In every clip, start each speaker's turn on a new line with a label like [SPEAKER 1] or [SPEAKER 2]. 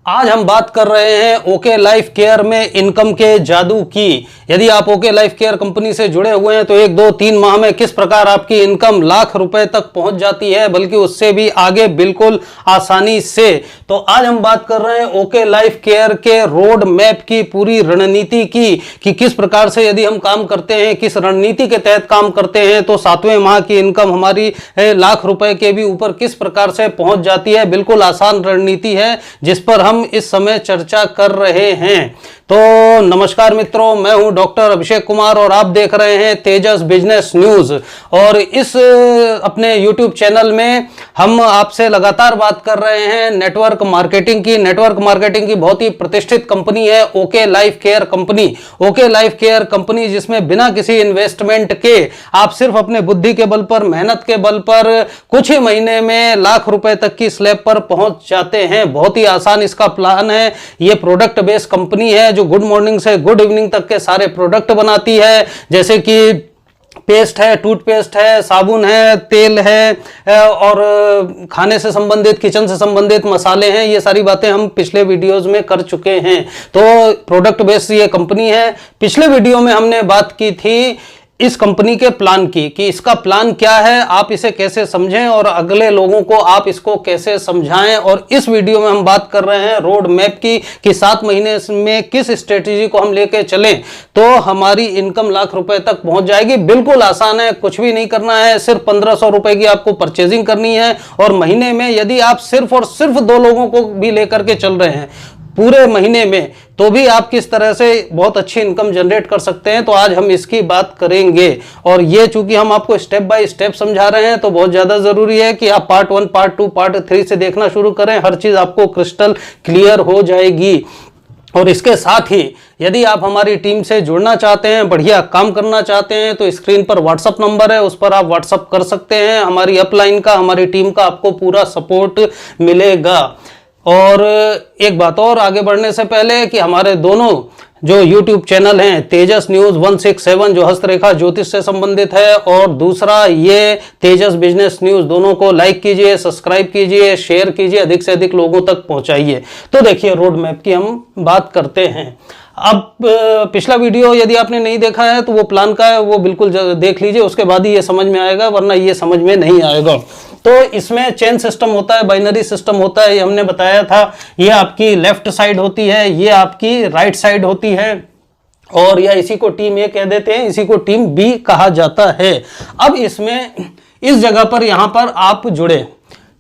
[SPEAKER 1] आज हम बात कर रहे हैं ओके लाइफ केयर में इनकम के जादू की। यदि आप ओके लाइफ केयर कंपनी से जुड़े हुए हैं तो 1-2-3 माह में किस प्रकार आपकी इनकम लाख रुपए तक पहुंच जाती है, बल्कि उससे भी आगे बिल्कुल आसानी से। तो आज हम बात कर रहे हैं ओके लाइफ केयर के रोड मैप की, पूरी रणनीति की कि किस प्रकार से यदि हम काम करते हैं, किस रणनीति के तहत काम करते हैं तो 7वें माह की इनकम हमारी लाख रुपए के भी ऊपर किस प्रकार से पहुंच जाती है। बिल्कुल आसान रणनीति है जिस पर हम इस समय चर्चा कर रहे हैं। तो नमस्कार मित्रों, मैं हूं डॉक्टर अभिषेक कुमार और आप देख रहे हैं तेजस बिजनेस न्यूज। और इस अपने यूट्यूब चैनल में हम आपसे लगातार बात कर रहे हैं नेटवर्क मार्केटिंग की। नेटवर्क मार्केटिंग की बहुत ही प्रतिष्ठित कंपनी है okay life care company. Okay life care company जिसमें बिना किसी इन्वेस्टमेंट के आप सिर्फ अपने बुद्धि के बल पर, मेहनत के बल पर कुछ ही महीने में लाख रुपए तक की स्लैब पर पहुंच जाते हैं। बहुत ही आसान इसका प्लान है। ये प्रोडक्ट बेस्ड कंपनी है जो गुड मॉर्निंग से गुड इवनिंग तक के सारे प्रोडक्ट बनाती है, जैसे कि पेस्ट है, टूथपेस्ट है, साबुन है, तेल है और खाने से संबंधित, किचन से संबंधित मसाले हैं। ये सारी बातें हम पिछले वीडियोस में कर चुके हैं। तो प्रोडक्ट बेस्ड ये कंपनी है। पिछले वीडियो में हमने बात की थी इस कंपनी के प्लान की कि इसका प्लान क्या है, आप इसे कैसे समझें और अगले लोगों को आप इसको कैसे समझाएं। और इस वीडियो में हम बात कर रहे हैं रोड मैप की कि 7 महीने में किस स्ट्रेटेजी को हम लेके चलें तो हमारी इनकम लाख रुपए तक पहुंच जाएगी। बिल्कुल आसान है, कुछ भी नहीं करना है, सिर्फ 1500 रुपए की आपको परचेजिंग करनी है। और महीने में यदि आप सिर्फ और सिर्फ 2 लोगों को भी लेकर के चल रहे हैं पूरे महीने में, तो भी आप किस तरह से बहुत अच्छी इनकम जनरेट कर सकते हैं। तो आज हम इसकी बात करेंगे। और ये चूंकि हम आपको स्टेप बाय स्टेप समझा रहे हैं तो बहुत ज्यादा जरूरी है कि आप पार्ट 1, पार्ट 2, पार्ट 3 से देखना शुरू करें। हर चीज आपको क्रिस्टल क्लियर हो जाएगी। और इसके साथ ही यदि आप हमारी टीम से जुड़ना चाहते हैं, बढ़िया काम करना चाहते हैं, तो स्क्रीन पर व्हाट्सएप नंबर है, उस पर आप व्हाट्सएप कर सकते हैं। हमारी अपलाइन का, हमारी टीम का आपको पूरा सपोर्ट मिलेगा। और एक बात और आगे बढ़ने से पहले कि हमारे दोनों जो YouTube चैनल हैं, तेजस न्यूज 167 जो हस्तरेखा ज्योतिष से संबंधित है, और दूसरा ये तेजस बिजनेस न्यूज, दोनों को लाइक कीजिए, सब्सक्राइब कीजिए, शेयर कीजिए, अधिक से अधिक लोगों तक पहुंचाइए। तो देखिए रोड मैप की हम बात करते हैं। अब पिछला वीडियो यदि आपने नहीं देखा है तो वो प्लान का है, वो बिल्कुल देख लीजिए, उसके बाद ही ये समझ में आएगा, वरना ये समझ में नहीं आएगा। तो इसमें चेन सिस्टम होता है, बाइनरी सिस्टम होता है, ये हमने बताया था। ये आपकी लेफ्ट साइड होती है, ये आपकी राइट साइड होती है, और या इसी को टीम ए कह देते हैं, इसी को टीम बी कहा जाता है। अब इसमें इस जगह पर यहां पर आप जुड़े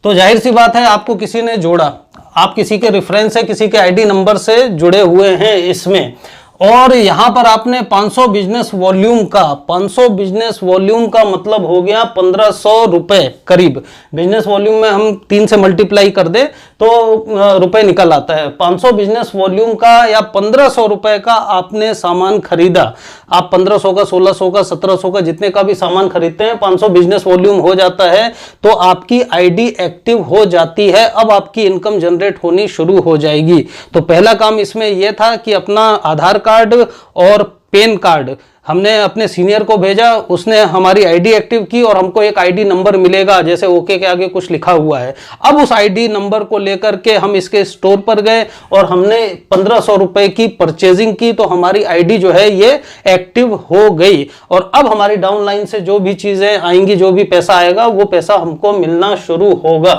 [SPEAKER 1] तो जाहिर सी बात है आपको किसी ने जोड़ा, आप किसी के रेफरेंस से, किसी के आईडी नंबर से जुड़े हुए हैं इसमें। और यहां पर आपने 500 बिजनेस वॉल्यूम का, 500 बिजनेस वॉल्यूम का मतलब हो गया 1500 रुपए करीब। बिजनेस वॉल्यूम में हम 3 से मल्टीप्लाई कर दे तो रुपए निकल आता है। 500 बिजनेस वॉल्यूम का या 1500 रुपए का आपने सामान खरीदा। आप 1500 का, 1600 का, 1700 का, जितने का भी सामान खरीदते हैं, 500 बिजनेस वॉल्यूम हो जाता है तो आपकी आईडी एक्टिव हो जाती है। अब आपकी इनकम जनरेट होनी शुरू हो जाएगी। तो पहला काम इसमें यह था कि अपना आधार कार्ड और पैन कार्ड हमने अपने सीनियर को भेजा, उसने हमारी आईडी एक्टिव की और हमको एक आईडी नंबर मिलेगा, जैसे ओके के आगे कुछ लिखा हुआ है। अब उस आईडी नंबर को लेकर के हम इसके स्टोर पर गए और हमने 1500 रुपए की परचेजिंग की, तो हमारी आईडी जो है ये एक्टिव हो गई। और अब हमारी डाउनलाइन से जो भी चीजें आएंगी, जो भी पैसा आएगा, वो पैसा हमको मिलना शुरू होगा।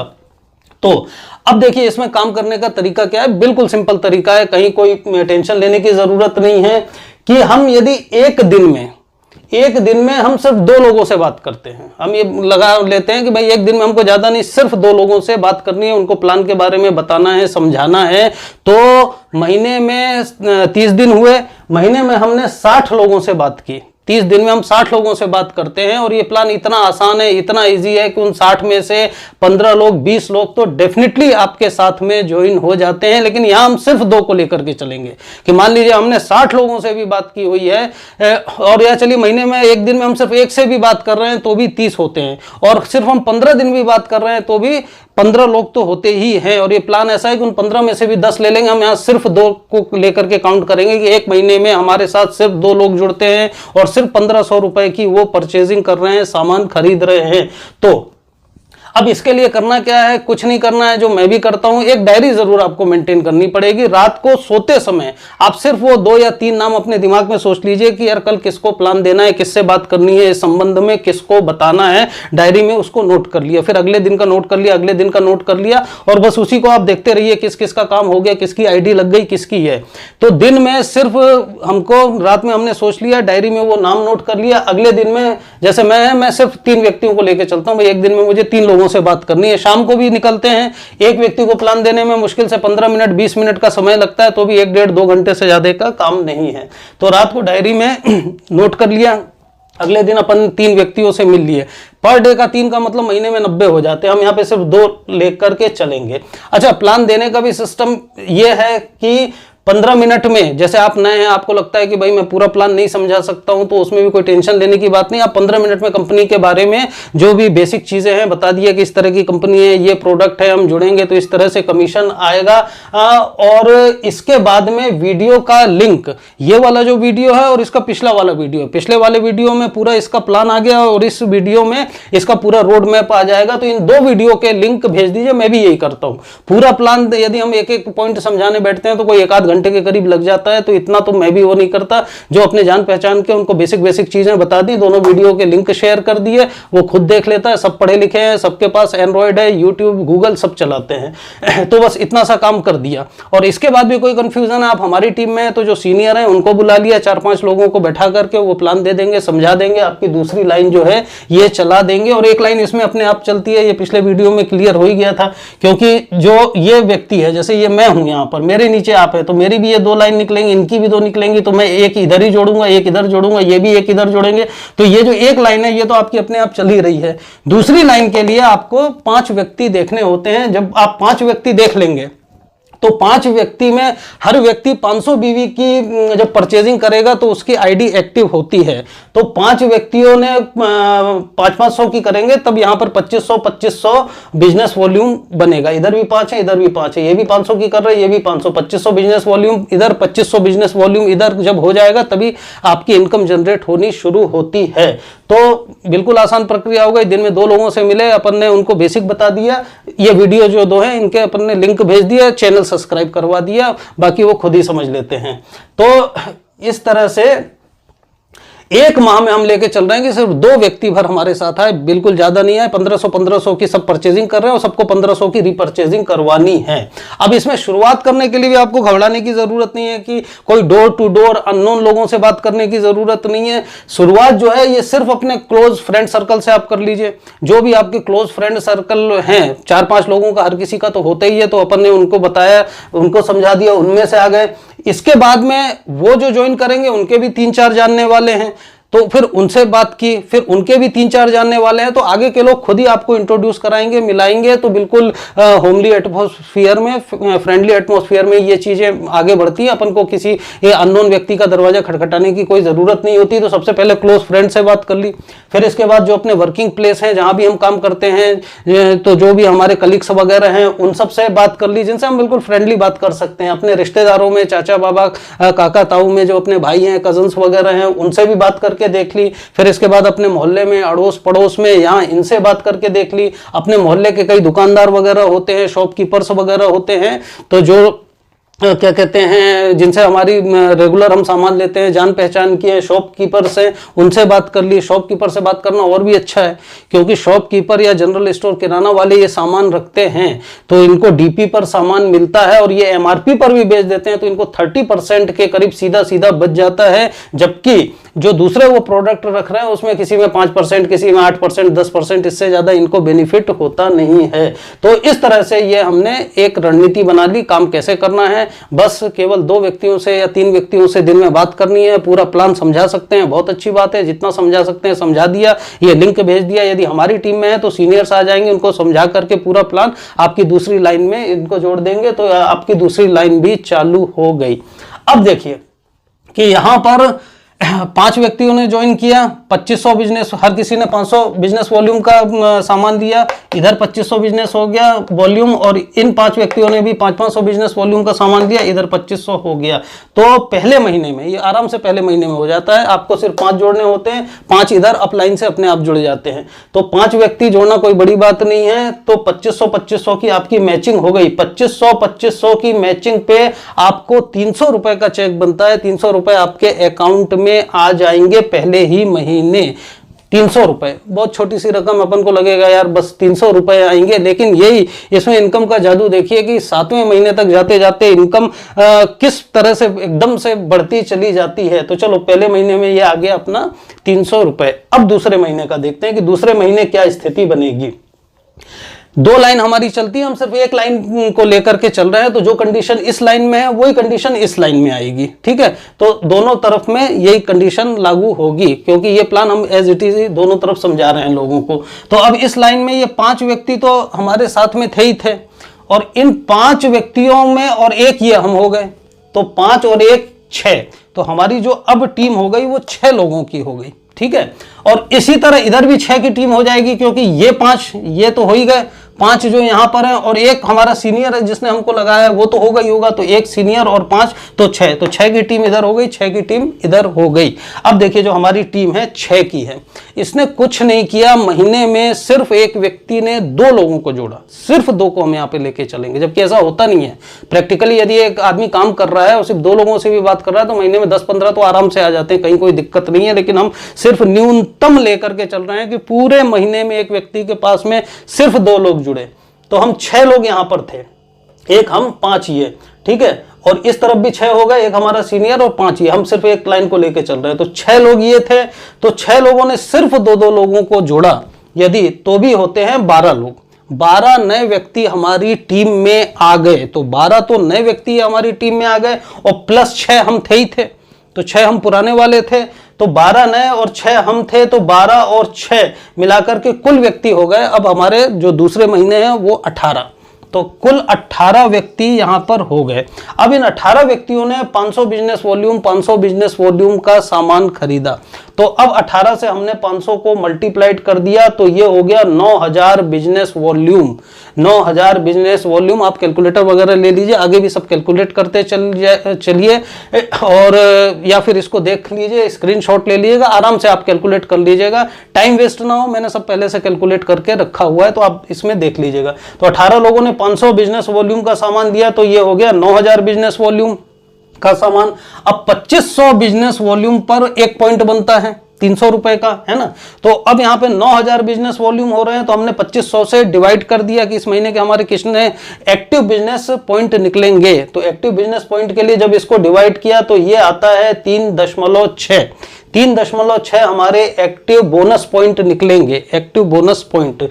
[SPEAKER 1] तो अब देखिए इसमें काम करने का तरीका क्या है। बिल्कुल सिंपल तरीका है, कहीं कोई टेंशन लेने की जरूरत नहीं है कि हम यदि एक दिन में हम सिर्फ 2 लोगों से बात करते हैं, हम ये लगा लेते हैं कि भाई एक दिन में हमको ज्यादा नहीं, सिर्फ 2 लोगों से बात करनी है, उनको प्लान के बारे में बताना है, समझाना है। तो महीने में 30 दिन हुए, महीने में हमने 60 लोगों से बात की। 30 दिन में हम 60 लोगों से बात करते हैं। और ये प्लान इतना आसान है, इतना इजी है कि उन 60 में से 15 लोग, 20 लोग तो डेफिनेटली आपके साथ में ज्वाइन हो जाते हैं। लेकिन यहां हम सिर्फ 2 को लेकर के चलेंगे कि मान लीजिए हमने 60 लोगों से भी बात की हुई है, और या चलिए महीने में एक दिन में हम सिर्फ 1 से भी बात कर रहे हैं तो भी 30 होते हैं, और सिर्फ हम 15 दिन भी बात कर रहे हैं तो भी 15 लोग तो होते ही हैं। और ये प्लान ऐसा है कि उन 15 में से भी 10 ले लेंगे, हम यहाँ सिर्फ 2 को लेकर के काउंट करेंगे कि एक महीने में हमारे साथ सिर्फ 2 लोग जुड़ते हैं और सिर्फ 1500 रुपए की वो परचेजिंग कर रहे हैं, सामान खरीद रहे हैं। तो अब इसके लिए करना क्या है, कुछ नहीं करना है, जो मैं भी करता हूं, एक डायरी जरूर आपको मेंटेन करनी पड़ेगी। रात को सोते समय आप सिर्फ वो 2 या 3 नाम अपने दिमाग में सोच लीजिए कि यार कल किसको प्लान देना है, किससे बात करनी है, इस संबंध में किसको बताना है, डायरी में उसको नोट कर लिया, फिर अगले दिन का नोट कर लिया, अगले दिन का नोट कर लिया, और बस उसी को आप देखते रहिए किस किस का काम हो गया, किसकी आईडी लग गई, किसकी है। तो दिन में सिर्फ हमको, रात में हमने सोच लिया, डायरी में वो नाम नोट कर लिया, अगले दिन में जैसे मैं सिर्फ 3 व्यक्तियों को लेकर चलता हूं, भाई एक दिन में मुझे 3 लोगों से बात करनी है। शाम को भी निकलते हैं, एक व्यक्ति को प्लान देने में मुश्किल से 15 मिनट 20 मिनट का समय लगता है, तो भी 1 डेढ़ 2 घंटे से ज्यादा का काम नहीं है। तो रात को डायरी में नोट कर लिया, अगले दिन अपन 3 व्यक्तियों से मिल लिए, पर डे का 3 का मतलब महीने में 90 हो जाते हैं। हम यहाँ पे सिर्फ 2 लेकर के चलेंगे। अच्छा, प्लान देने का भी सिस्टम ये है कि 15 मिनट में, जैसे आप नए हैं, आपको लगता है कि भाई मैं पूरा प्लान नहीं समझा सकता हूं, तो उसमें भी कोई टेंशन लेने की बात नहीं। आप 15 मिनट में कंपनी के बारे में जो भी बेसिक चीजें हैं बता दिए कि इस तरह की कंपनी है, ये प्रोडक्ट है, हम जुड़ेंगे तो इस तरह से कमीशन आएगा। और इसके बाद में वीडियो का लिंक, ये वाला जो वीडियो है और इसका पिछला वाला वीडियो है, पिछले वाले वीडियो में पूरा इसका प्लान आ गया और इस वीडियो में इसका पूरा रोड मैप आ जाएगा। तो इन 2 वीडियो के लिंक भेज दीजिए। मैं भी यही करता हूं। पूरा प्लान यदि हम एक एक पॉइंट समझाने बैठते हैं तो कोई 1 आध घंटे के करीब लग जाता है, तो इतना तो मैं भी वो नहीं करता। जो अपने जान पहचान के उनको बेसिक चीजें बता दी, दोनों वीडियो के लिंक शेयर कर दिए, वो खुद देख लेता है। सब पढ़े लिखे हैं, सबके पास एंड्रॉइड है, यूट्यूब गूगल सब चलाते हैं। तो बस इतना सा काम कर दिया। और इसके बाद भी कोई कंफ्यूजन है, आप हमारी टीम में हैं तो जो सीनियर हैं उनको बुला लिया, 4-5 लोगों को बैठा करके वो प्लान दे देंगे, समझा देंगे, आपकी दूसरी लाइन जो है ये चला देंगे। और एक लाइन इसमें अपने आप चलती है, ये पिछले वीडियो में क्लियर हो ही गया था, क्योंकि जो ये व्यक्ति है, जैसे ये मैं हूं यहाँ पर, मेरे नीचे आप है, तो मेरी भी ये 2 लाइन निकलेंगी, इनकी भी 2 निकलेंगी, तो मैं एक इधर ही जोड़ूंगा, एक इधर जोड़ूंगा, ये भी एक इधर जोड़ेंगे। तो ये जो एक लाइन है ये तो आपकी अपने आप चल ही रही है। दूसरी लाइन के लिए आपको 5 व्यक्ति देखने होते हैं। जब आप 5 व्यक्ति देख लेंगे तो 5 व्यक्ति में हर व्यक्ति 500 बीवी की जब परचेजिंग करेगा तो उसकी आईडी एक्टिव होती है। तो 5 व्यक्तियों ने 500 की करेंगे, तब यहां पर 2500 बिजनेस वॉल्यूम बनेगा। इधर भी 5 है, इधर भी 5 है, ये भी 500 की कर रहे हैं, ये भी 500, 2500 बिजनेस वॉल्यूम इधर, 2500 बिजनेस वॉल्यूम इधर जब हो जाएगा तभी आपकी इनकम जनरेट होनी शुरू होती है। तो बिल्कुल आसान प्रक्रिया हो गई। दिन में 2 लोगों से मिले, अपन ने उनको बेसिक बता दिया, ये वीडियो जो 2 हैं इनके अपन ने लिंक भेज दिया, चैनल सब्सक्राइब करवा दिया, बाकी वो खुद ही समझ लेते हैं। तो इस तरह से 1 माह में हम लेके चल रहे हैं कि सिर्फ 2 व्यक्ति भर हमारे साथ आए, बिल्कुल ज्यादा नहीं है। 1500 की सब परचेजिंग कर रहे हैं और सबको 1500 की रिपर्चेजिंग करवानी है। अब इसमें शुरुआत करने के लिए भी आपको घबराने की जरूरत नहीं है कि कोई डोर टू डोर अननोन लोगों से बात करने की जरूरत नहीं है। शुरुआत जो है ये सिर्फ अपने क्लोज फ्रेंड सर्कल से आप कर लीजिए। जो भी आपके क्लोज फ्रेंड सर्कल हैं, 4-5 लोगों का हर किसी का तो होता ही है, तो अपन ने उनको बताया, उनको समझा दिया, उनमें से आ गए। इसके बाद में वो जो ज्वाइन करेंगे उनके भी 3-4 जानने वाले हैं, तो फिर उनसे बात की, फिर उनके भी 3-4 जानने वाले हैं, तो आगे के लोग खुद ही आपको इंट्रोड्यूस कराएंगे, मिलाएंगे। तो बिल्कुल होमली एटमॉस्फेयर में, फ्रेंडली एटमॉस्फेयर में ये चीजें आगे बढ़ती है। अपन को किसी अननोन व्यक्ति का दरवाजा खटखटाने की कोई जरूरत नहीं होती। तो सबसे पहले क्लोज फ्रेंड से बात कर ली, फिर इसके बाद जो अपने वर्किंग प्लेस हैं, जहां भी हम काम करते हैं, तो जो भी हमारे कलीग्स वगैरह हैं उन सब से बात कर ली, जिनसे हम बिल्कुल फ्रेंडली बात कर सकते हैं। अपने रिश्तेदारों में, चाचा बाबा काका ताऊ में जो अपने भाई हैं, कजन्स वगैरह हैं, उनसे भी बात करके देख ली। फिर इसके बाद अपने मोहल्ले में, अड़ोस पड़ोस में, यहाँ इनसे बात करके देख ली। अपने मोहल्ले के कई दुकानदार वगैरह होते हैं, शॉपकीपर्स वगैरह होते हैं, तो जो क्या कहते हैं, जिनसे हमारी रेगुलर हम सामान लेते हैं, जान पहचान की है, शॉपकीपर से, उनसे बात कर ली। शॉपकीपर से बात करना और भी अच्छा है, क्योंकि शॉपकीपर या जनरल स्टोर किराना वाले ये सामान रखते हैं, तो इनको डीपी पर सामान मिलता है और ये एमआरपी पर भी बेच देते हैं, तो इनको 30% के करीब सीधा सीधा बच जाता है। जबकि जो दूसरे वो प्रोडक्ट रख रहे हैं उसमें किसी में 5%, किसी में 8%, 10%, इससे ज्यादा इनको बेनिफिट होता नहीं है। तो इस तरह से ये हमने एक रणनीति बना ली, काम कैसे करना है। बस केवल 2 व्यक्तियों से या 3 व्यक्तियों से दिन में बात करनी है, पूरा प्लान समझा सकते हैं, बहुत अच्छी बात है। जितना समझा सकते हैं समझा दिया, ये लिंक भेज दिया। यदि हमारी टीम में है तो सीनियर्स आ जाएंगे, उनको समझा करके पूरा प्लान आपकी दूसरी लाइन में इनको जोड़ देंगे, तो आपकी दूसरी लाइन भी चालू हो गई। अब देखिए कि यहां पर 5 व्यक्तियों ने ज्वाइन किया, 2500 बिजनेस, हर किसी ने 500 बिजनेस वॉल्यूम का सामान दिया, इधर 2500 बिजनेस हो गया वॉल्यूम, और इन 5 व्यक्तियों ने भी 500 बिजनेस वॉल्यूम का सामान दिया, इधर 2500 हो गया। तो पहले महीने में ये आराम से पहले महीने में हो जाता है। आपको सिर्फ 5 जोड़ने होते हैं, 5 इधर अपलाइन से अपने आप जुड़ जाते हैं। तो 5 व्यक्ति जोड़ना कोई बड़ी बात नहीं है। तो 2500 की आपकी मैचिंग हो गई। 2500 की मैचिंग पे आपको 300 रुपए का चेक बनता है। 300 रुपए आपके अकाउंट में आ जाएंगे पहले ही महीने। 300 रुपए बहुत छोटी सी रकम, अपन को लगेगा यार बस 300 रुपए आएंगे, लेकिन यही इसमें इनकम का जादू देखिए कि 7वें महीने तक जाते जाते इनकम किस तरह से एकदम से बढ़ती चली जाती है। तो चलो पहले महीने में ये आ गया अपना 300 रुपए। अब दूसरे महीने का देखते हैं कि दूसरे महीने क्या स्थिति बनेगी। 2 लाइन हमारी चलती है, हम सिर्फ एक लाइन को लेकर के चल रहे हैं। तो जो कंडीशन इस लाइन में है वही कंडीशन इस लाइन में आएगी, ठीक है। तो दोनों तरफ में यही कंडीशन लागू होगी, क्योंकि ये प्लान हम एज इट इज दोनों तरफ समझा रहे हैं लोगों को। तो अब इस लाइन में ये 5 व्यक्ति तो हमारे साथ में थे ही थे, और इन 5 व्यक्तियों में और एक ये हम हो गए, तो 5 और 1 6। तो हमारी जो अब टीम हो गई वो 6 लोगों की हो गई, ठीक है। और इसी तरह इधर भी 6 की टीम हो जाएगी, क्योंकि ये 5 ये तो हो ही गए, 5 जो यहां पर है, और एक हमारा सीनियर है जिसने हमको लगाया वो तो होगा ही होगा। तो एक सीनियर और 5 तो 6, तो 6 की टीम इधर हो गई, 6 की टीम इधर हो गई। अब देखिए जो हमारी टीम है 6 की है, इसने कुछ नहीं किया, महीने में सिर्फ एक व्यक्ति ने 2 लोगों को जोड़ा, सिर्फ 2 को हम यहाँ पे लेके चलेंगे, जबकि ऐसा होता नहीं है प्रैक्टिकली। यदि एक आदमी काम कर रहा है और सिर्फ 2 लोगों से भी बात कर रहा है तो महीने में 10-15 तो आराम से आ जाते हैं, कहीं कोई दिक्कत नहीं है। लेकिन हम सिर्फ न्यूनतम लेकर के चल रहे हैं कि पूरे महीने में एक व्यक्ति के पास में सिर्फ 2 लोग जुड़े। तो हम 6 लोग यहां पर थे, एक हम 5 ये, ठीक है। और इस तरफ भी 6 हो गए, एक हमारा सीनियर और 5 ये, हम सिर्फ एक लाइन को लेके चल रहे हैं। तो 6 लोग ये थे, तो 6 लोगों ने सिर्फ 2-2 लोगों को जोड़ा यदि, तो भी होते हैं 12 लोग। 12 नए व्यक्ति हमारी टीम में आ गए। तो 12 तो नए व्यक्ति हमारी टीम में आ गए, और प्लस 6 हम थे ही थे, तो 6 हम पुराने वाले थे। तो 12 नए और 6 हम थे, तो 12 और 6 मिलाकर के कुल व्यक्ति हो गए अब हमारे जो दूसरे महीने हैं वो 18। तो कुल 18 व्यक्ति यहां पर हो गए। अब इन 18 व्यक्तियों ने 500 बिजनेस वॉल्यूम का सामान खरीदा। तो अब 18 से हमने 500 को मल्टीप्लाइड कर दिया, तो ये हो गया 9000 बिजनेस वॉल्यूम। 9000 business volume. आप कैलकुलेटर वगैरह ले लीजिए, आगे भी सब कैलकुलेट करते चलिए, और या फिर इसको देख लीजिए, स्क्रीनशॉट ले लीजिएगा, आराम से आप कैलकुलेट कर लीजिएगा, टाइम वेस्ट ना हो। मैंने सब पहले से कैलकुलेट करके रखा हुआ है, तो आप इसमें देख लीजिएगा। तो 18 लोगों ने 500 बिजनेस वॉल्यूम का सामान दिया, तो ये हो गया 9000 बिजनेस वॉल्यूम का सामान। अब 2500 बिजनेस वॉल्यूम पर एक पॉइंट बनता है 300 रुपए का, है ना। तो अब यहाँ पे 9000 बिजनेस वॉल्यूम हो रहे हैं, तो हमने 2500 से डिवाइड कर दिया कि इस महीने के हमारे कितने एक्टिव बिजनेस पॉइंट निकलेंगे। तो एक्टिव बिजनेस पॉइंट के लिए जब इसको डिवाइड किया तो ये आता है 3.6। 3.6 हमारे एक्टिव बोनस पॉइंट निकलेंगे। एक्टिव बोनस पॉइंट,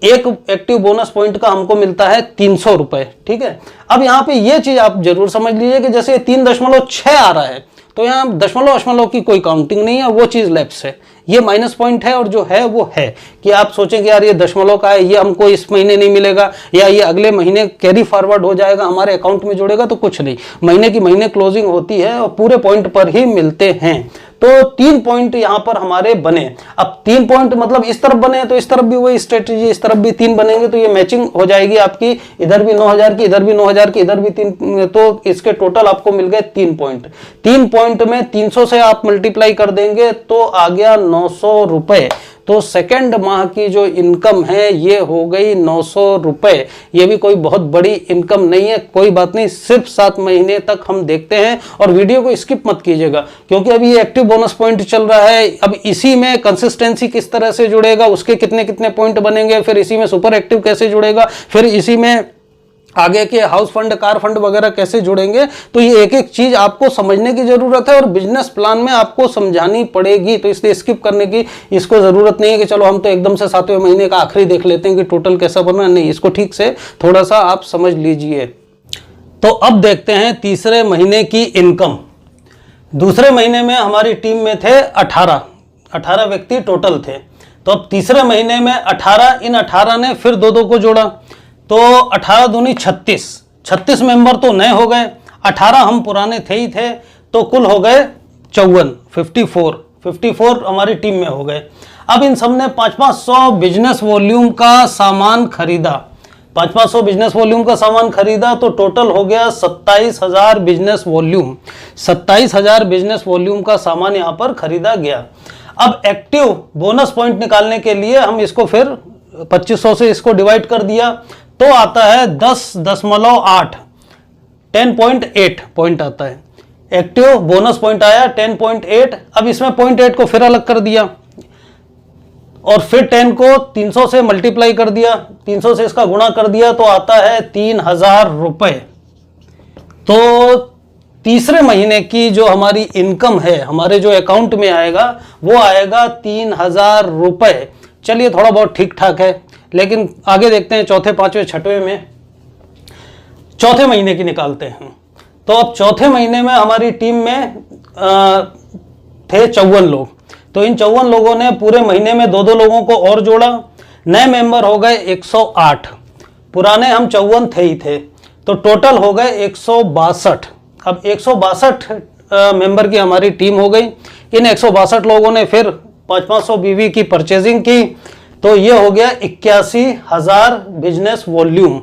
[SPEAKER 1] एक एक्टिव बोनस पॉइंट का हमको मिलता है 300 रुपए, ठीक है। अब यहाँ पे ये चीज आप जरूर समझ लीजिए कि जैसे 3.6 आ रहा है, तो यहाँ दशमलव की कोई काउंटिंग नहीं है, वो चीज लैप्स है, ये माइनस पॉइंट है। और जो है वो है कि आप सोचें कि यार ये दशमलव का है, ये हमको इस महीने नहीं मिलेगा, या ये अगले महीने कैरी फॉरवर्ड हो जाएगा, हमारे अकाउंट में जुड़ेगा, तो कुछ नहीं। महीने की महीने क्लोजिंग होती है और पूरे पॉइंट पर ही मिलते हैं। तो 3 पॉइंट यहां पर हमारे बने। अब 3 पॉइंट मतलब इस तरफ बने, तो इस तरफ भी वही स्ट्रेटेजी, इस तरफ भी 3 बनेंगे, तो ये मैचिंग हो जाएगी आपकी, इधर भी 9000 की, इधर भी 9000 की, इधर भी 3, तो इसके टोटल आपको मिल गए 3 पॉइंट। 3 पॉइंट में 300 से आप मल्टीप्लाई कर देंगे तो आ गया 900 रुपए। तो सेकेंड माह की जो इनकम है ये हो गई 900 रुपए। ये भी कोई बहुत बड़ी इनकम नहीं है, कोई बात नहीं, सिर्फ 7 महीने तक हम देखते हैं। और वीडियो को स्किप मत कीजिएगा, क्योंकि अभी ये एक्टिव बोनस पॉइंट चल रहा है। अब इसी में कंसिस्टेंसी किस तरह से जुड़ेगा, उसके कितने कितने पॉइंट बनेंगे, फिर इसी में सुपर एक्टिव कैसे जुड़ेगा, फिर इसी में आगे के हाउस फंड, कार फंड वगैरह कैसे जुड़ेंगे, तो ये एक एक चीज आपको समझने की जरूरत है और बिजनेस प्लान में आपको समझानी पड़ेगी। तो इसलिए स्किप करने की इसको जरूरत नहीं है कि चलो हम तो एकदम से 7वें महीने का आखिरी देख लेते हैं कि टोटल कैसा बना, नहीं, इसको ठीक से थोड़ा सा आप समझ लीजिए। तो अब देखते हैं तीसरे महीने की इनकम। दूसरे महीने में हमारी टीम में थे 18 व्यक्ति टोटल थे। तो अब तीसरे महीने में 18, इन 18 ने फिर 2-2 को जोड़ा, तो 18 दूनी 36 मेंबर तो नए हो गए, 18 हम पुराने थे ही थे, तो कुल हो गए 54 हमारी टीम में हो गए। अब इन सब ने 500 बिजनेस वॉल्यूम का सामान खरीदा, 500 बिजनेस वॉल्यूम का सामान खरीदा, तो टोटल हो गया 27,000 बिजनेस वॉल्यूम। 27,000 बिजनेस वॉल्यूम का सामान यहां पर खरीदा गया। अब एक्टिव बोनस पॉइंट निकालने के लिए हम इसको फिर 2500 से इसको डिवाइड कर दिया, तो आता है 10.8, 10.8 पॉइंट आता है। एक्टिव बोनस पॉइंट आया 10.8। अब इसमें 0.8 को फिर अलग कर दिया और फिर 10 को 300 से मल्टीप्लाई कर दिया, 300 से इसका गुणा कर दिया, तो आता है 3,000 रुपए। तो तीसरे महीने की जो हमारी इनकम है, हमारे जो अकाउंट में आएगा, वो आएगा 3,000 रुपए। चलिए थोड़ा बहुत ठीक ठाक है, लेकिन आगे देखते हैं चौथे, पांचवें, छठवें में। चौथे महीने की निकालते हैं। तो अब चौथे महीने में हमारी टीम में थे 54 लोग। तो इन 54 लोगों ने पूरे महीने में 2-2 लोगों को और जोड़ा, नए मेंबर हो गए 108। पुराने हम 54 थे ही थे, तो टोटल हो गए 162। अब 162 मेंबर की हमारी टीम हो गई। इन 162 लोगों ने फिर 500 बीवी की परचेजिंग की, तो ये हो गया 81,000 बिजनेस वॉल्यूम।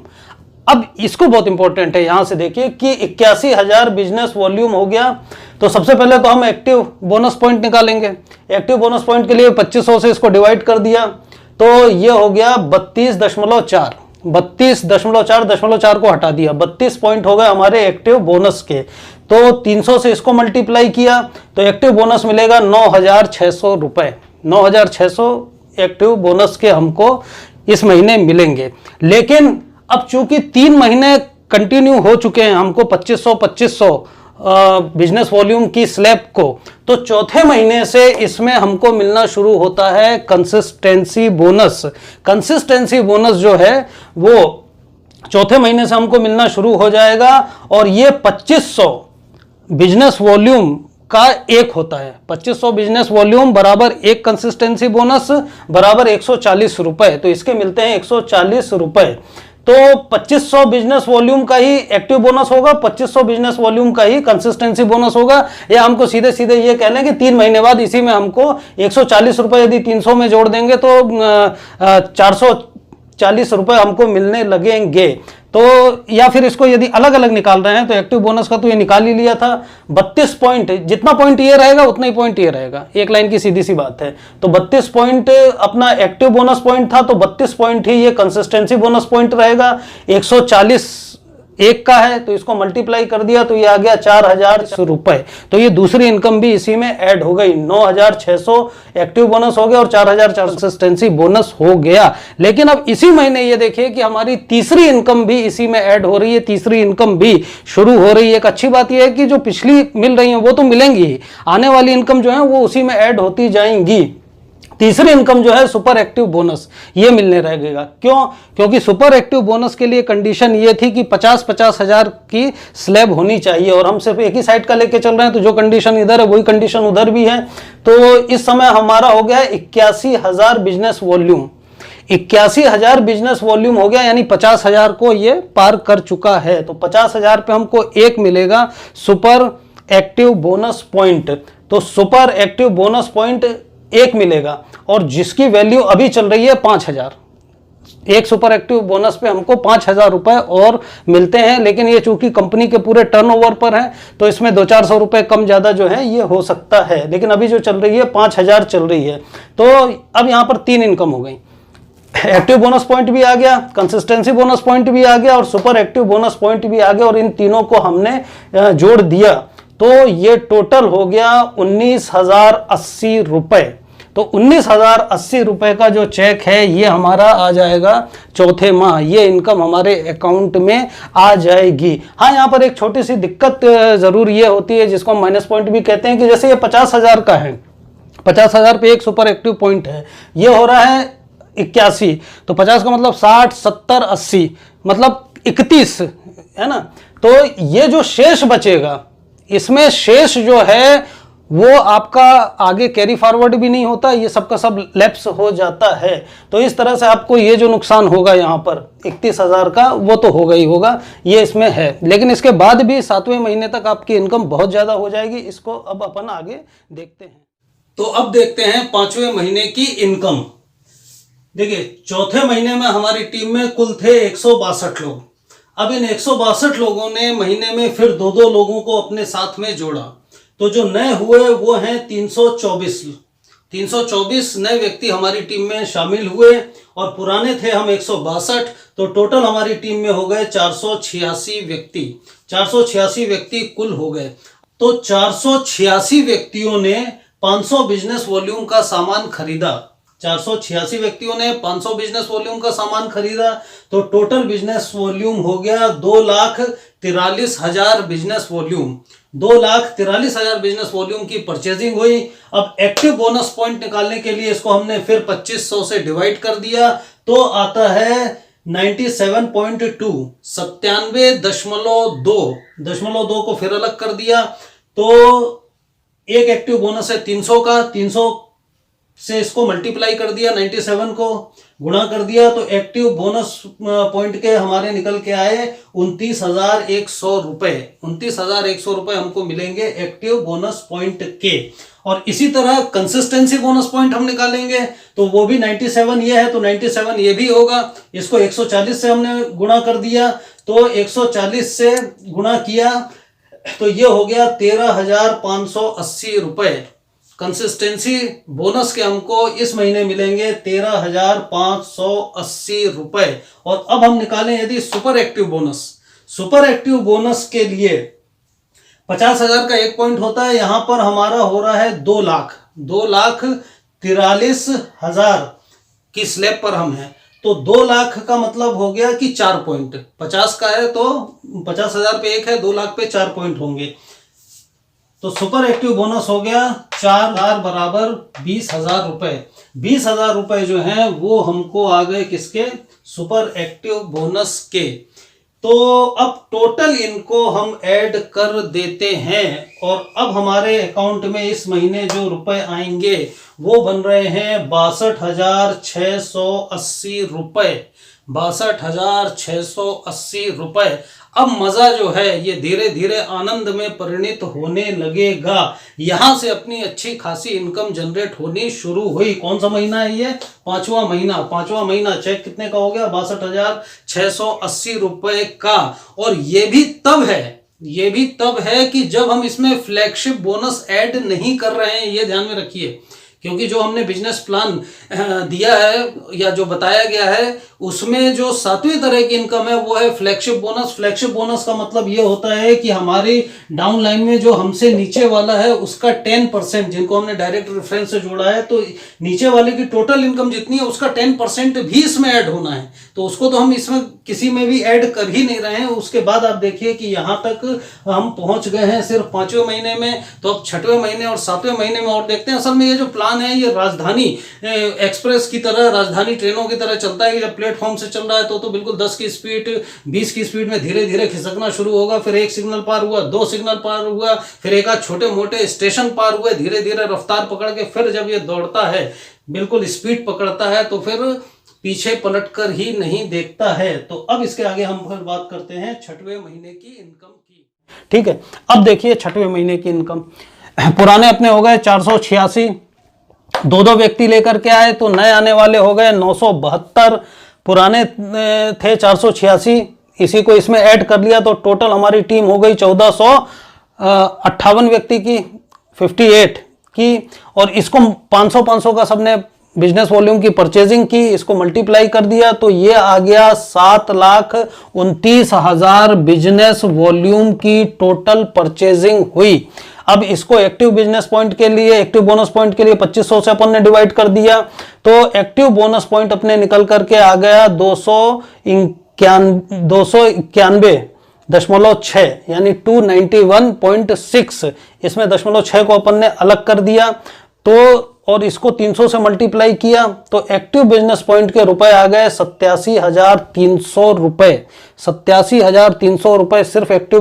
[SPEAKER 1] अब इसको बहुत इंपॉर्टेंट है, यहां से देखिए कि 81,000 बिजनेस वॉल्यूम हो गया। तो सबसे पहले तो हम एक्टिव बोनस पॉइंट निकालेंगे। एक्टिव बोनस पॉइंट के लिए 2500 से इसको डिवाइड कर दिया, तो ये हो गया 32.4। 32.4 को हटा दिया, 32 पॉइंट हो गए हमारे एक्टिव बोनस के। तो 300 से इसको मल्टीप्लाई किया, तो एक्टिव बोनस मिलेगा 9,600 रुपए। 9,600 एक्टिव बोनस के हमको इस महीने मिलेंगे। लेकिन अब चूंकि 3 महीने कंटिन्यू हो चुके हैं हमको 2500 बिजनेस वॉल्यूम की स्लैब को, तो चौथे महीने से इसमें हमको मिलना शुरू होता है कंसिस्टेंसी बोनस। कंसिस्टेंसी बोनस जो है वो चौथे महीने से हमको मिलना शुरू हो जाएगा, और ये 2500 बिजनेस वॉल्यूम का एक होता है। 2500 बिजनेस वॉल्यूम बराबर एक कंसिस्टेंसी बोनस बराबर 140 रुपए। तो इसके मिलते हैं 140 रुपए। तो 2500 बिजनेस वॉल्यूम का ही एक्टिव बोनस होगा, 2500 बिजनेस वॉल्यूम का ही कंसिस्टेंसी बोनस होगा। या हमको सीधे सीधे ये कह लें कि 3 महीने बाद इसी में हमको 140 रुपए यदि 300 में जोड़ देंगे तो 440 रुपए हमको मिलने लगेंगे। तो या फिर इसको यदि अलग अलग निकाल रहे हैं तो एक्टिव बोनस का तो ये निकाल ही लिया था 32 पॉइंट। जितना पॉइंट ये रहेगा उतना ही पॉइंट ये रहेगा, एक लाइन की सीधी सी बात है। तो 32 पॉइंट अपना एक्टिव बोनस पॉइंट था, तो 32 पॉइंट ही ये कंसिस्टेंसी बोनस पॉइंट रहेगा। 140 एक का है, तो इसको मल्टीप्लाई कर दिया, तो ये आ गया 4,000 रुपए। तो ये दूसरी इनकम भी इसी में ऐड हो गई। 9,600 एक्टिव बोनस हो गया और 4,400 कंसिस्टेंसी बोनस हो गया। लेकिन अब इसी महीने ये देखिए कि हमारी तीसरी इनकम भी इसी में ऐड हो रही है, तीसरी इनकम भी शुरू हो रही है। एक अच्छी बात यह है कि जो पिछली मिल रही है वो तो मिलेंगी ही, आने वाली इनकम जो है वो उसी में ऐड होती जाएंगी। तीसरी इनकम जो है सुपर एक्टिव बोनस, ये मिलने रहेगा। क्यों? क्योंकि सुपर एक्टिव बोनस के लिए कंडीशन ये थी कि 50-50 हजार की स्लैब होनी चाहिए, और हम सिर्फ एक ही साइड का लेके चल रहे हैं, तो जो कंडीशन इधर है वही कंडीशन उधर भी है। तो इस समय हमारा हो गया 81,000 बिजनेस वॉल्यूम। 81,000 बिजनेस वॉल्यूम हो गया, यानी 50,000 को ये पार कर चुका है। तो 50,000 पे हमको एक मिलेगा सुपर एक्टिव बोनस पॉइंट। तो सुपर एक्टिव बोनस पॉइंट एक मिलेगा, और जिसकी वैल्यू अभी चल रही है 5,000। एक सुपर एक्टिव बोनस पे हमको 5,000 रुपए और मिलते हैं। लेकिन ये चूंकि कंपनी के पूरे टर्नओवर पर है, तो इसमें 200-400 रुपए कम ज्यादा जो है ये हो सकता है। लेकिन अभी जो चल रही है 5,000 चल रही है। तो अब यहां पर 3 इनकम हो गई। एक्टिव बोनस पॉइंट भी आ गया, कंसिस्टेंसी बोनस पॉइंट भी आ गया, और सुपर एक्टिव बोनस पॉइंट भी आ गया, और इन तीनों को हमने जोड़ दिया, तो ये टोटल हो गया 19,080 रुपए। तो 19,080 रुपए का जो चेक है ये हमारा आ जाएगा चौथे माह। ये इनकम हमारे अकाउंट में आ जाएगी। हाँ, यहाँ पर एक छोटी सी दिक्कत जरूर ये होती है, जिसको हम माइनस पॉइंट भी कहते हैं, कि जैसे ये 50,000 का है, 50,000 पे एक सुपर एक्टिव पॉइंट है, ये हो रहा है 81। तो 50 का मतलब 60, 70, 80, मतलब 31 है ना। तो ये जो शेष बचेगा, इसमें शेष जो है वो आपका आगे कैरी फॉरवर्ड भी नहीं होता, ये सबका सब लैप्स हो जाता है। तो इस तरह से आपको ये जो नुकसान होगा यहाँ पर 31,000 का, वो तो होगा ही होगा, ये इसमें है। लेकिन इसके बाद भी 7वें महीने तक आपकी इनकम बहुत ज़्यादा हो जाएगी। इसको अब अपन आगे देखते हैं। तो अब देखते हैं 5वें महीने की इनकम। देखिए, चौथे महीने में हमारी टीम में कुल थे 162 लोग। अब इन 162 लोगों ने महीने में फिर 2-2 लोगों को अपने साथ में जोड़ा, तो जो नए हुए वो हैं 324 नए व्यक्ति हमारी टीम में शामिल हुए, और पुराने थे हम 162। तो टोटल हमारी टीम में हो गए 486 व्यक्ति। 486 व्यक्ति कुल हो गए। तो 486 व्यक्तियों ने 500 बिजनेस वॉल्यूम का सामान खरीदा। 486 व्यक्तियों ने 500 बिजनेस वॉल्यूम का सामान खरीदा, तो टोटल बिजनेस वॉल्यूम हो गया 2,43,000 बिजनेस वॉल्यूम। 2,43,000 बिजनेस वॉल्यूम की परचेजिंग हुई। अब एक्टिव बोनस पॉइंट निकालने के लिए इसको हमने फिर 2500 से डिवाइड कर दिया, तो आता है 97.2, 97.2 को फिर अलग कर दिया। तो एक एक्टिव बोनस है 300 का, 300 से इसको मल्टीप्लाई कर दिया, 97 को गुणा कर दिया, तो एक्टिव बोनस पॉइंट के हमारे निकल के आए 29,100 रुपए। 29,100 रुपए हमको मिलेंगे एक्टिव बोनस पॉइंट के। और इसी तरह कंसिस्टेंसी बोनस पॉइंट हम निकालेंगे, तो वो भी 97 ये है, तो 97 ये भी होगा। इसको 140 से हमने गुणा कर दिया, तो 140 से गुणा किया तो ये हो गया 13,580 रुपए। कंसिस्टेंसी बोनस के हमको इस महीने मिलेंगे 13,580 रुपए। और अब हम निकालें यदि super active bonus. Super active bonus के लिए 50,000 का एक पॉइंट होता है, यहां पर हमारा हो रहा है 2,43,000 की स्लैब पर हम हैं। तो 2 लाख का मतलब हो गया कि 4 पॉइंट। 50 का है तो 50,000 पे एक है, 2 लाख पे 4 पॉइंट होंगे। तो सुपर एक्टिव बोनस हो गया 4,000 बराबर 20,000 रुपए। 20,000 रुपए जो हैं वो हमको आ गए किसके? सुपर एक्टिव बोनस के। तो अब टोटल इनको हम ऐड कर देते हैं, और अब हमारे अकाउंट में इस महीने जो रुपए आएंगे वो बन रहे हैं 62,680 रुपए। 62,680 रुपए। अब मजा जो है ये धीरे धीरे आनंद में परिणित होने लगेगा। यहां से अपनी अच्छी खासी इनकम जनरेट होनी शुरू हुई। कौन सा महीना है ये? 5वां महीना। 5वां महीना। चेक कितने का हो गया? 62,680 रुपए का। और ये भी तब है कि जब हम इसमें फ्लैगशिप बोनस ऐड नहीं कर रहे हैं, ये ध्यान में रखिए। क्योंकि जो हमने बिजनेस प्लान दिया है या जो बताया गया है उसमें जो 7वीं तरह की इनकम है वो है फ्लैगशिप बोनस। फ्लैगशिप बोनस का मतलब ये होता है कि हमारी डाउन लाइन में जो हमसे नीचे वाला है उसका 10%, जिनको हमने डायरेक्ट रेफरेंस से जोड़ा है, तो नीचे वाले की टोटल इनकम जितनी है उसका 10% भी इसमें ऐड होना है। तो उसको तो हम इसमें किसी में भी ऐड कर ही नहीं रहे हैं। उसके बाद आप देखिए कि यहाँ तक हम पहुंच गए हैं सिर्फ 5वें महीने में। तो अब 6वें महीने और 7वें महीने में और देखते हैं। असल में ये जो प्लान है ये राजधानी एक्सप्रेस की तरह, राजधानी ट्रेनों की तरह चलता है कि जब प्लेटफॉर्म से चल रहा है तो बिल्कुल 10 की स्पीड 20 की स्पीड में धीरे धीरे खिसकना शुरू होगा। फिर एक सिग्नल पार हुआ, 2 सिग्नल पार हुआ, फिर एक आध छोटे मोटे स्टेशन पार हुए, धीरे धीरे रफ्तार पकड़ के फिर जब ये दौड़ता है, बिल्कुल स्पीड पकड़ता है, तो फिर पीछे पलटकर ही नहीं देखता है। तो अब इसके आगे हम फिर बात करते हैं 6वें महीने की इनकम की। ठीक है, अब देखिए 6वें महीने की इनकम। पुराने अपने हो गए 486, 2-2 व्यक्ति लेकर के आए, तो नए आने वाले हो गए 972। पुराने थे 486, इसी को इसमें ऐड कर लिया तो टोटल हमारी टीम हो गई 1458 व्यक्ति की, 58 की। और इसको 500 का सबने बिजनेस वॉल्यूम की परचेजिंग की, इसको मल्टीप्लाई कर दिया तो ये आ गया 7,29,000 बिजनेस वॉल्यूम की टोटल परचेजिंग हुई। अब इसको एक्टिव बिजनेस पॉइंट के लिए, एक्टिव बोनस पॉइंट के लिए 2500 से अपन ने डिवाइड कर दिया, तो एक्टिव बोनस पॉइंट अपने निकल करके आ गया 291.6, यानी 291.6। इसमें 0.6 को अपन ने अलग कर दिया, तो और इसको 300 से मल्टीप्लाई किया तो एक्टिव बिजनेस पॉइंट के रुपए आ गए 87,300 रुपए। 87,300 रुपए सिर्फ एक्टिव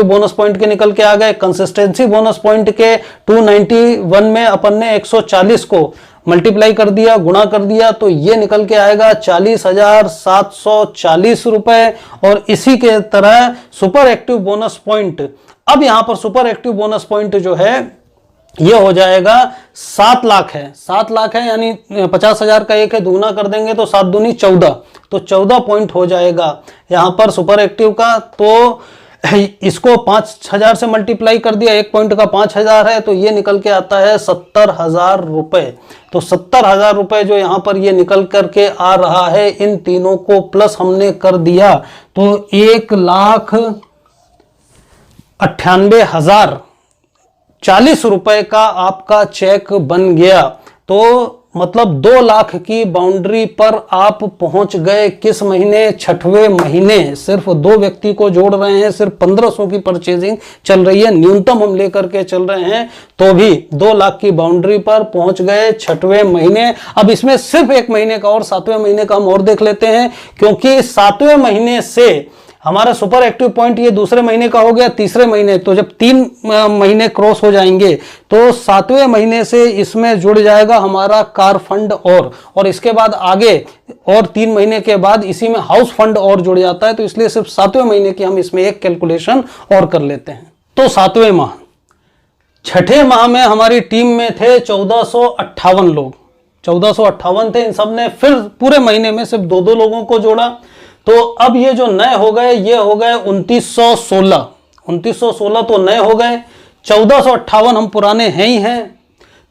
[SPEAKER 1] बोनस पॉइंट के निकल के आ गए। कंसिस्टेंसी बोनस पॉइंट के 291 में अपन ने 140 को मल्टीप्लाई कर दिया, गुणा कर दिया, तो ये निकल के आएगा 40,740 रुपए। और इसी के तरह सुपर एक्टिव बोनस पॉइंट, अब यहां पर सुपर एक्टिव बोनस पॉइंट जो है ये हो जाएगा 7 लाख है। 7 लाख है यानी 50,000 का एक है, दुगना कर देंगे तो 7 दूनी 14, तो 14 पॉइंट हो जाएगा यहां पर सुपर एक्टिव का। तो इसको 5,000 से मल्टीप्लाई कर दिया, एक पॉइंट का 5,000 है, तो ये निकल के आता है 70,000 रुपए। तो 70,000 रुपए जो यहां पर ये निकल करके आ रहा है, इन तीनों को प्लस हमने कर दिया तो 1,98,040 रुपए का आपका चेक बन गया। तो मतलब 2 लाख की बाउंड्री पर आप पहुंच गए। किस महीने? छठवें महीने। सिर्फ 2 व्यक्ति को जोड़ रहे हैं, सिर्फ 1500 की परचेजिंग चल रही है, न्यूनतम हम लेकर के चल रहे हैं, तो भी 2 लाख की बाउंड्री पर पहुंच गए छठवें महीने। अब इसमें सिर्फ 1 महीने का और 7वें महीने का हम और देख लेते हैं, क्योंकि 7वें महीने से हमारा सुपर एक्टिव पॉइंट ये दूसरे महीने का हो गया, तीसरे महीने, तो जब 3 महीने क्रॉस हो जाएंगे तो 7वें महीने से इसमें जुड़ जाएगा हमारा कार फंड और इसके बाद आगे और 3 महीने के बाद इसी में हाउस फंड और जुड़ जाता है। तो इसलिए सिर्फ 7वें महीने की हम इसमें एक कैलकुलेशन और कर लेते हैं। तो 7वें माह, छठे माह में हमारी टीम में थे 1458 लोग, 1458 थे। इन सब ने फिर पूरे महीने में सिर्फ 2-2 लोगों को जोड़ा, तो अब ये जो नए हो गए ये हो गए 2916। 2916 तो नए हो गए, 1458 हम पुराने हैं ही हैं,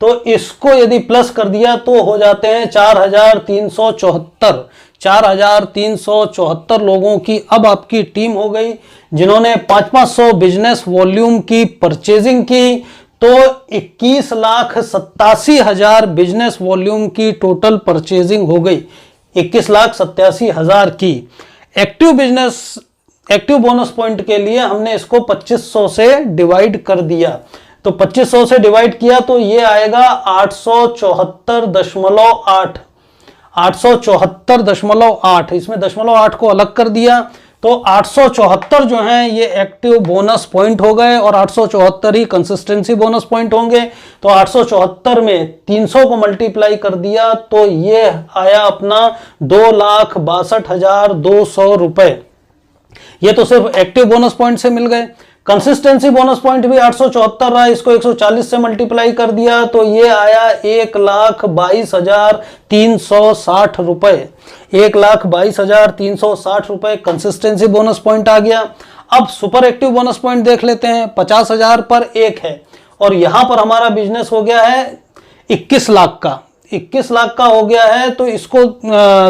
[SPEAKER 1] तो इसको यदि प्लस कर दिया तो हो जाते हैं 4,374। 4,374 लोगों की अब आपकी टीम हो गई, जिन्होंने 500 बिजनेस वॉल्यूम की परचेजिंग की। तो 21,87,000 बिजनेस वॉल्यूम की टोटल परचेजिंग हो गई, 21,87,000 की। एक्टिव बोनस पॉइंट के लिए हमने इसको 2500 से डिवाइड कर दिया, तो 2500 से डिवाइड किया तो ये आएगा 874.8। 874.8, इसमें 0.8 को अलग कर दिया तो 874 जो हैं ये एक्टिव बोनस पॉइंट हो गए और 874 ही कंसिस्टेंसी बोनस पॉइंट होंगे। तो 874 में 300 को मल्टीप्लाई कर दिया तो ये आया अपना 2,62,200 रुपए। ये तो सिर्फ एक्टिव बोनस पॉइंट से मिल गए। कंसिस्टेंसी बोनस पॉइंट भी 874 रहा, इसको 140 से मल्टीप्लाई कर दिया तो ये आया 1,22,360 रुपए। 1,22,360 रुपए कंसिस्टेंसी बोनस पॉइंट आ गया। अब सुपर एक्टिव बोनस पॉइंट देख लेते हैं, 50,000 पर एक है और यहां पर हमारा बिजनेस हो गया है 21 लाख का। 21 लाख का हो गया है तो इसको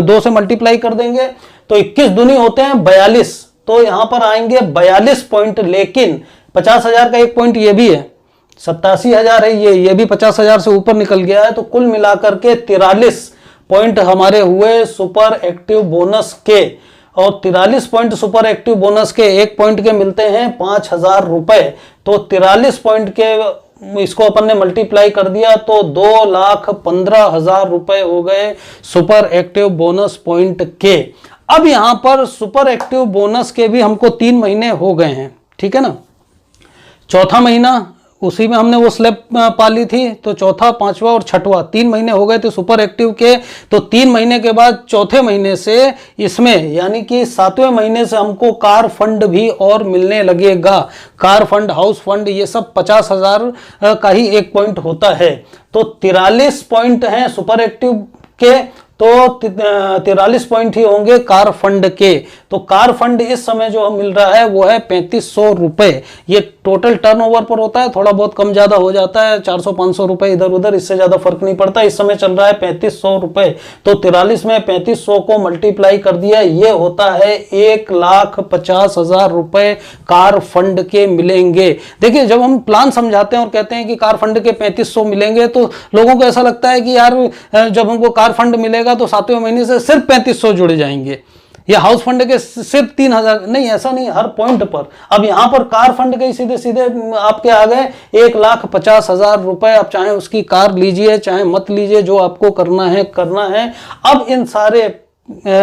[SPEAKER 1] 2 से मल्टीप्लाई कर देंगे तो 21 दूनी होते हैं 42, तो यहां पर आएंगे 42 पॉइंट। लेकिन 50,000 का एक पॉइंट ये भी है, 87,000 है, ये भी 50,000 से ऊपर निकल गया है, तो कुल मिलाकर के 43 पॉइंट हमारे हुए सुपर एक्टिव बोनस के। और 43 पॉइंट सुपर एक्टिव बोनस के, एक पॉइंट के मिलते हैं 5,000 रुपए। तो 43 पॉइंट के इसको अपन ने मल्टीप्लाई कर दिया तो 2,15,000 रुपए हो गए सुपर एक्टिव बोनस पॉइंट के। अब यहां पर सुपर एक्टिव बोनस के भी हमको 3 महीने हो गए हैं, ठीक है ना। चौथा महीना उसी में हमने वो स्लैब पाली थी, तो चौथा, पांचवा और छठवा 3 महीने हो गए थे सुपर एक्टिव के। तो 3 महीने के बाद चौथे महीने से इसमें यानी कि 7वें महीने से हमको कार फंड भी और मिलने लगेगा। कार फंड, हाउस फंड, ये सब 50,000 का ही एक पॉइंट होता है। तो 43 पॉइंट हैं सुपर एक्टिव के, तो 43 पॉइंट ही होंगे कार फंड के। तो कार फंड इस समय जो मिल रहा है वो है 3500 रुपए। ये टोटल टर्नओवर पर होता है, थोड़ा बहुत कम ज्यादा हो जाता है, 400-500 रुपए इधर उधर, इससे ज्यादा फर्क नहीं पड़ता। इस समय चल रहा है 3500 रुपए, तो 43 में 3500 को मल्टीप्लाई कर दिया, ये होता है 1,50,000 रुपए कार फंड के मिलेंगे। देखिए, जब हम प्लान समझाते हैं और कहते हैं कि कार फंड के 3500 मिलेंगे तो लोगों को ऐसा लगता है कि यार जब हमको कार फंड मिलेगा तो 7वें महीने से सिर्फ 3500 जुड़ जाएंगे। ये हाउस फंड के सिर्फ 3,000 नहीं, ऐसा नहीं, हर पॉइंट पर। अब यहाँ पर कार फंड के सीधे सीधे आपके आ गए 1,50,000 रुपए। आप चाहे उसकी कार लीजिए चाहे मत लीजिए, जो आपको करना है करना है। अब इन सारे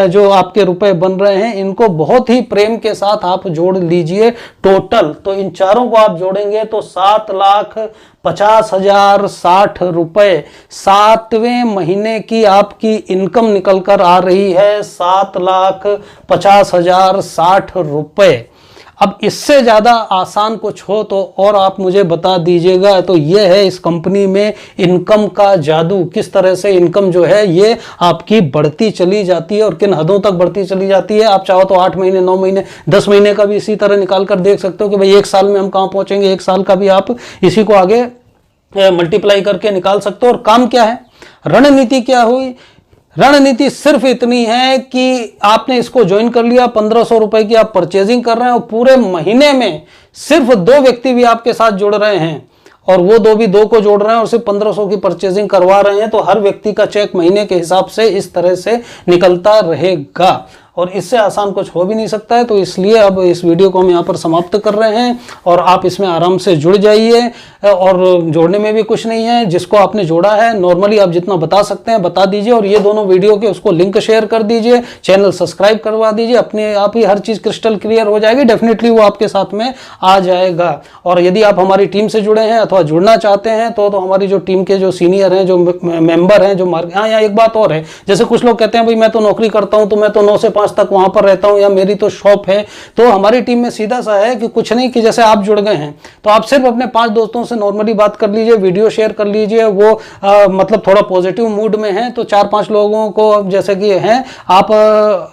[SPEAKER 1] जो आपके रुपए बन रहे हैं इनको बहुत ही प्रेम के साथ आप जोड़ लीजिए टोटल। तो इन चारों को आप जोड़ेंगे तो 7,50,060 रुपए 7वें महीने की आपकी इनकम निकल कर आ रही है, 7,50,060 रुपए। अब इससे ज़्यादा आसान कुछ हो तो और आप मुझे बता दीजिएगा। तो ये है इस कंपनी में इनकम का जादू, किस तरह से इनकम जो है ये आपकी बढ़ती चली जाती है और किन हदों तक बढ़ती चली जाती है। आप चाहो तो 8 महीने, 9 महीने, 10 महीने का भी इसी तरह निकाल कर देख सकते हो कि भाई 1 साल में हम कहाँ पहुंचेंगे। 1 साल का भी आप इसी को आगे मल्टीप्लाई करके निकाल सकते हो। और काम क्या है, रणनीति क्या हुई? रणनीति सिर्फ इतनी है कि आपने इसको ज्वाइन कर लिया, 1,500 रुपए की आप परचेजिंग कर रहे हैं और पूरे महीने में सिर्फ 2 व्यक्ति भी आपके साथ जुड़ रहे हैं और वो 2 भी 2 को जोड़ रहे हैं और सिर्फ 1,500 की परचेजिंग करवा रहे हैं, तो हर व्यक्ति का चेक महीने के हिसाब से इस तरह से निकलता रहेगा और इससे आसान कुछ हो भी नहीं सकता है। तो इसलिए अब इस वीडियो को हम यहाँ पर समाप्त कर रहे हैं और आप इसमें आराम से जुड़ जाइए। और जोड़ने में भी कुछ नहीं है, जिसको आपने जोड़ा है नॉर्मली आप जितना बता सकते हैं बता दीजिए और ये दोनों वीडियो के उसको लिंक शेयर कर दीजिए, चैनल सब्सक्राइब करवा दीजिए, अपने आप ही हर चीज़ क्रिस्टल क्लियर हो जाएगी। डेफिनेटली वो आपके साथ में आ जाएगा। और यदि आप हमारी टीम से जुड़े हैं अथवा जुड़ना चाहते हैं तो हमारी जो टीम के जो सीनियर हैं, जो मेंबर हैं, जो हाँ यहाँ एक बात और है, जैसे कुछ लोग कहते हैं भाई मैं तो नौकरी करता हूँ तो मैं तो 9 से 5 तक वहां पर रहता हूं या मेरी तो शॉप है। तो हमारी टीम में सीधा सा है कि कुछ नहीं, कि जैसे आप जुड़ गए हैं तो आप सिर्फ अपने 5 दोस्तों से नॉर्मली बात कर लीजिए, वीडियो शेयर कर लीजिए। वो मतलब थोड़ा पॉजिटिव मूड में है तो 4-5 लोगों को जैसे कि हैं आप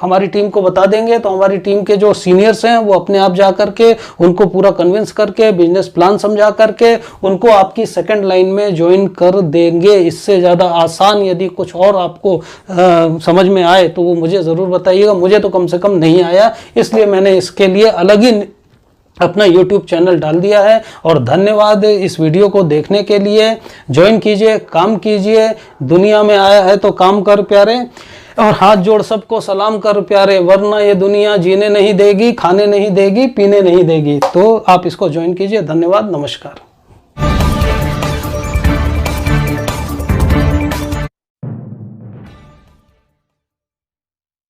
[SPEAKER 1] हमारी टीम को बता देंगे तो हमारी टीम के जो सीनियर्स हैं वो अपने आप जा करके उनको पूरा कन्विंस करके बिजनेस प्लान समझा करके उनको आपकी सेकंड लाइन में ज्वाइन कर देंगे। इससे ज़्यादा आसान यदि कुछ और आपको समझ में आए तो वो मुझे ज़रूर बताइएगा। मुझे तो कम से कम नहीं आया, इसलिए मैंने इसके लिए अलग ही अपना YouTube चैनल डाल दिया है। और धन्यवाद इस वीडियो को देखने के लिए। ज्वाइन कीजिए, काम कीजिए। दुनिया में आया है तो काम कर प्यारे, और हाथ जोड़ सबको सलाम कर प्यारे, वरना ये दुनिया जीने नहीं देगी, खाने नहीं देगी, पीने नहीं देगी। तो आप इसको ज्वाइन कीजिए। धन्यवाद, नमस्कार।